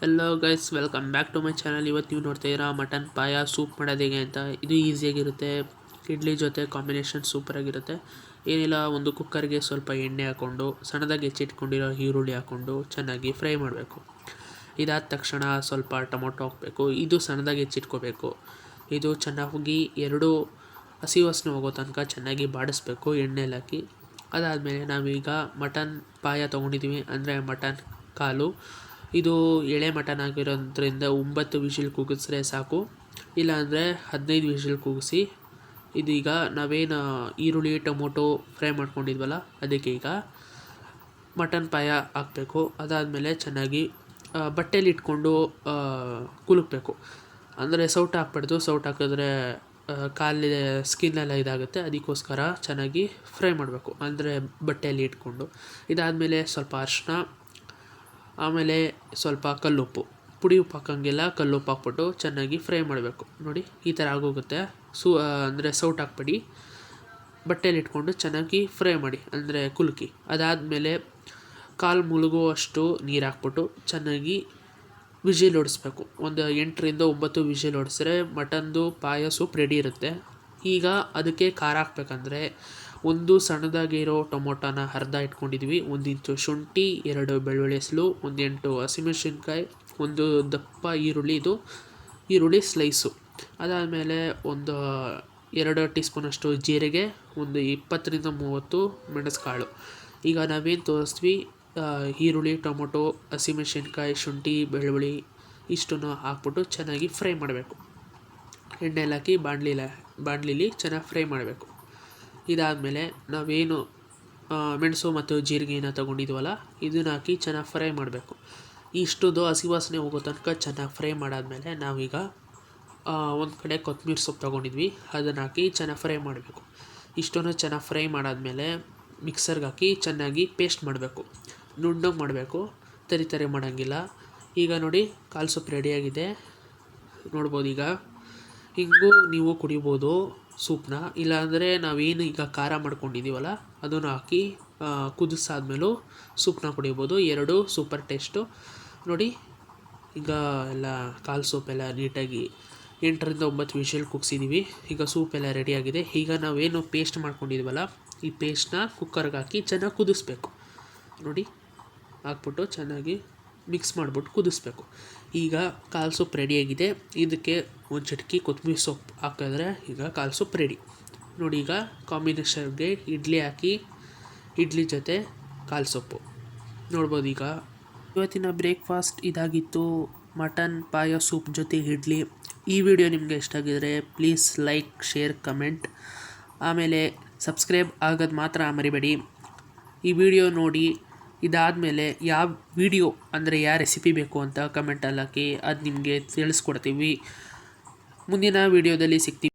Hello guys, welcome back to my channel. ಇವತ್ತು ನೀವು ನೋಡ್ತಾ ಇದ್ದೀರಾ ಮಟನ್ ಪಾಯ ಸೂಪ್ ಮಾಡೋದು ಹೇಗೆ ಅಂತ. ಇದು ಈಸಿಯಾಗಿರುತ್ತೆ, ಇಡ್ಲಿ ಜೊತೆ ಕಾಂಬಿನೇಷನ್ ಸೂಪರಾಗಿರುತ್ತೆ. ಏನಿಲ್ಲ, ಒಂದು ಕುಕ್ಕರ್ಗೆ ಸ್ವಲ್ಪ ಎಣ್ಣೆ ಹಾಕ್ಕೊಂಡು ಸಣ್ಣದಾಗಿ ಹೆಚ್ಚಿಟ್ಕೊಂಡಿರೋ ಈರುಳ್ಳಿ ಹಾಕ್ಕೊಂಡು ಚೆನ್ನಾಗಿ ಫ್ರೈ ಮಾಡಬೇಕು. ಇದಾದ ತಕ್ಷಣ ಸ್ವಲ್ಪ ಟೊಮೊಟೊ ಹಾಕಬೇಕು. ಇದು ಸಣ್ಣದಾಗಿ ಹೆಚ್ಚಿಟ್ಕೋಬೇಕು. ಇದು ಚೆನ್ನಾಗಿ ಎರಡು ಹಸಿ ವಾಸನೆ ಹೋಗೋ ತನಕ ಚೆನ್ನಾಗಿ ಬಾಡಿಸ್ಬೇಕು ಎಣ್ಣೆಲಿ ಹಾಕಿ. ಅದಾದಮೇಲೆ ನಾವೀಗ ಮಟನ್ ಪಾಯ ತೊಗೊಂಡಿದ್ದೀವಿ, ಅಂದರೆ ಮಟನ್ ಕಾಲು. ಇದು ಎಳೆ ಮಟನ್ ಆಗಿರೋದ್ರಿಂದ 9 ವಿಷಿಲ್ ಕೂಗಿಸ್ರೆ ಸಾಕು, ಇಲ್ಲಾಂದರೆ 15 ವಿಷಿಲ್ ಕೂಗಿಸಿ. ಇದೀಗ ನಾವೇನು ಈರುಳ್ಳಿ ಟೊಮೊಟೊ ಫ್ರೈ ಮಾಡ್ಕೊಂಡಿದ್ವಲ್ಲ, ಅದಕ್ಕೆ ಈಗ ಮಟನ್ ಪಾಯ ಹಾಕಬೇಕು. ಅದಾದಮೇಲೆ ಚೆನ್ನಾಗಿ ಬಟ್ಟೆಲಿ ಇಟ್ಕೊಂಡು ಕುಲುಕಬೇಕು. ಅಂದರೆ ಸೌಟ್ ಹಾಕ್ಬಾರ್ದು, ಸೌಟ್ ಹಾಕಿದ್ರೆ ಕಾಲಿನ ಸ್ಕಿನ್ನೆಲ್ಲ ಇದಾಗುತ್ತೆ. ಅದಕ್ಕೋಸ್ಕರ ಚೆನ್ನಾಗಿ ಫ್ರೈ ಮಾಡಬೇಕು, ಅಂದರೆ ಬಟ್ಟೆಯಲ್ಲಿ ಇಟ್ಕೊಂಡು. ಇದಾದಮೇಲೆ ಸ್ವಲ್ಪ ಅರಿಶಿನ, ಆಮೇಲೆ ಸ್ವಲ್ಪ ಕಲ್ಲುಪ್ಪು, ಪುಡಿ ಉಪ್ಪು ಹಾಕೋಂಗಿಲ್ಲ, ಕಲ್ಲುಪ್ಪು ಹಾಕ್ಬಿಟ್ಟು ಚೆನ್ನಾಗಿ ಫ್ರೈ ಮಾಡಬೇಕು. ನೋಡಿ, ಈ ಥರ ಆಗೋಗುತ್ತೆ. ಅಂದರೆ ಸೌಟ್ ಹಾಕ್ಬೇಡಿ, ಬಟ್ಟೆಯಲ್ಲಿ ಇಟ್ಕೊಂಡು ಚೆನ್ನಾಗಿ ಫ್ರೈ ಮಾಡಿ, ಅಂದರೆ ಕುಲುಕಿ. ಅದಾದಮೇಲೆ ಕಾಲು ಮುಳುಗುವಷ್ಟು ನೀರು ಹಾಕ್ಬಿಟ್ಟು ಚೆನ್ನಾಗಿ ವಿಜಿಲ್ ಹೊಡಿಸ್ಬೇಕು. ಒಂದು 8ರಿಂದ 9 ವಿಜಿಲ್ ಹೊಡಿಸಿದ್ರೆ ಮಟನ್ದು ಪಾಯ ಸೂಪ್ ರೆಡಿ ಇರುತ್ತೆ. ಈಗ ಅದಕ್ಕೆ ಖಾರ ಹಾಕ್ಬೇಕಂದ್ರೆ, ಒಂದು ಸಣ್ಣದಾಗಿರೋ ಟೊಮೊಟೊನ ಅರ್ಧ ಇಟ್ಕೊಂಡಿದ್ವಿ, 1 ಇಂಚು ಶುಂಠಿ, 2 ಬೆಳ್ಳುಳ್ಳಿ ಹೆಸಳು, 1 8 ಹಸಿಮೆಣಸಿನ್ಕಾಯಿ, ಒಂದು ದಪ್ಪ ಈರುಳ್ಳಿ, ಇದು ಈರುಳ್ಳಿ ಸ್ಲೈಸು. ಅದಾದಮೇಲೆ ಒಂದು 2 ಟೀ ಸ್ಪೂನಷ್ಟು ಜೀರಿಗೆ, ಒಂದು 20ರಿಂದ 30 ಮೆಣಸುಕಾಳು. ಈಗ ನಾವೇನು ತೋರಿಸ್ತೀವಿ, ಈರುಳ್ಳಿ, ಟೊಮೊಟೊ, ಹಸಿಮೆಣಸಿನ್ಕಾಯಿ, ಶುಂಠಿ, ಬೆಳ್ಳುಳ್ಳಿ ಇಷ್ಟನ್ನು ಹಾಕ್ಬಿಟ್ಟು ಚೆನ್ನಾಗಿ ಫ್ರೈ ಮಾಡಬೇಕು. ಎಣ್ಣೆಲಿ ಹಾಕಿ ಬಾಣಲಿಲಿ ಚೆನ್ನಾಗಿ ಫ್ರೈ ಮಾಡಬೇಕು. ಇದಾದಮೇಲೆ ನಾವೇನು ಮೆಣಸು ಮತ್ತು ಜೀರಿಗೆನ ತೊಗೊಂಡಿದ್ವಲ್ಲ, ಇದನ್ನ ಹಾಕಿ ಚೆನ್ನಾಗಿ ಫ್ರೈ ಮಾಡಬೇಕು. ಇಷ್ಟುದು ಹಸಿ ವಾಸನೆ ಹೋಗೋ ತನಕ ಚೆನ್ನಾಗಿ ಫ್ರೈ ಮಾಡಾದಮೇಲೆ ನಾವೀಗ ಒಂದು ಕಡೆ ಕೊತ್ತಂಬರಿ ಸೊಪ್ಪು ತೊಗೊಂಡಿದ್ವಿ, ಅದನ್ನು ಹಾಕಿ ಚೆನ್ನಾಗಿ ಫ್ರೈ ಮಾಡಬೇಕು. ಇಷ್ಟನ್ನು ಚೆನ್ನಾಗಿ ಫ್ರೈ ಮಾಡಾದಮೇಲೆ ಮಿಕ್ಸರ್ಗೆ ಹಾಕಿ ಚೆನ್ನಾಗಿ ಪೇಸ್ಟ್ ಮಾಡಬೇಕು. ನುಣ್ಣಗೆ ಮಾಡಬೇಕು, ತರಿ ಮಾಡೋಂಗಿಲ್ಲ. ಈಗ ನೋಡಿ, ಕಾಲು ಸೊಪ್ಪು ರೆಡಿಯಾಗಿದೆ ನೋಡ್ಬೋದು. ಈಗ ಹಿಂಗೂ ನೀವು ಕುಡಿಬೋದು ಸೂಪ್ನ, ಇಲ್ಲಾಂದರೆ ನಾವೇನು ಈಗ ಖಾರ ಮಾಡ್ಕೊಂಡಿದ್ದೀವಲ್ಲ ಅದನ್ನು ಹಾಕಿ ಕುದಿಸಾದ್ಮೇಲೂ ಸೂಪ್ನ ಕುಡಿಬೋದು. ಎರಡು ಸೂಪರ್ ಟೇಸ್ಟು. ನೋಡಿ, ಈಗ ಎಲ್ಲ ಕಾಲು ಸೂಪೆಲ್ಲ ನೀಟಾಗಿ 8ರಿಂದ 9 ವಿಷಲ್ ಕುಗ್ಸಿದ್ದೀವಿ. ಈಗ ಸೂಪೆಲ್ಲ ರೆಡಿಯಾಗಿದೆ. ಈಗ ನಾವೇನು ಪೇಸ್ಟ್ ಮಾಡ್ಕೊಂಡಿದ್ವಲ್ಲ, ಈ ಪೇಸ್ಟ್ನ ಕುಕ್ಕರ್ಗೆ ಹಾಕಿ ಚೆನ್ನಾಗಿ ಕುದಿಸ್ಬೇಕು. ನೋಡಿ, ಹಾಕ್ಬಿಟ್ಟು ಚೆನ್ನಾಗಿ ಮಿಕ್ಸ್ ಮಾಡಿಬಿಟ್ಟು ಕುದಿಸ್ಬೇಕು. ಈಗ ಕಾಲು ಸೊಪ್ಪು ರೆಡಿಯಾಗಿದೆ. ಇದಕ್ಕೆ ಒಂದು ಚಿಟಕಿ ಕೊತ್ತಂಬರಿ ಸೊಪ್ಪು ಹಾಕಿದ್ರೆ ಈಗ ಕಾಲು ಸೊಪ್ಪು ರೆಡಿ. ನೋಡಿ, ಈಗ ಕಾಂಬಿನೇಷನ್ಗೆ ಇಡ್ಲಿ ಹಾಕಿ, ಇಡ್ಲಿ ಜೊತೆ ಕಾಲು ಸೊಪ್ಪು ನೋಡ್ಬೋದು. ಈಗ ಇವತ್ತಿನ ಬ್ರೇಕ್ಫಾಸ್ಟ್ ಇದಾಗಿತ್ತು, ಮಟನ್ ಪಾಯ ಸೂಪ್ ಜೊತೆ ಇಡ್ಲಿ. ಈ ವಿಡಿಯೋ ನಿಮಗೆ ಇಷ್ಟ ಆಗಿದರೆ ಪ್ಲೀಸ್ ಲೈಕ್, ಶೇರ್, ಕಮೆಂಟ್, ಆಮೇಲೆ ಸಬ್ಸ್ಕ್ರೈಬ್ ಆಗೋದು ಮಾತ್ರ ಮರಿಬೇಡಿ. ಈ ವಿಡಿಯೋ ನೋಡಿ, ಇದಾದಮೇಲೆ ಯಾವ ವಿಡಿಯೋ ಅಂದರೆ ಯಾವ ರೆಸಿಪಿ ಬೇಕು ಅಂತ ಕಮೆಂಟಲ್ಲಿ ಹಾಕಿ, ಅದು ನಿಮಗೆ ತಿಳಿಸ್ಕೊಡ್ತೀವಿ. ಮುಂದಿನ ವಿಡಿಯೋದಲ್ಲಿ ಸಿಗ್ತೀವಿ.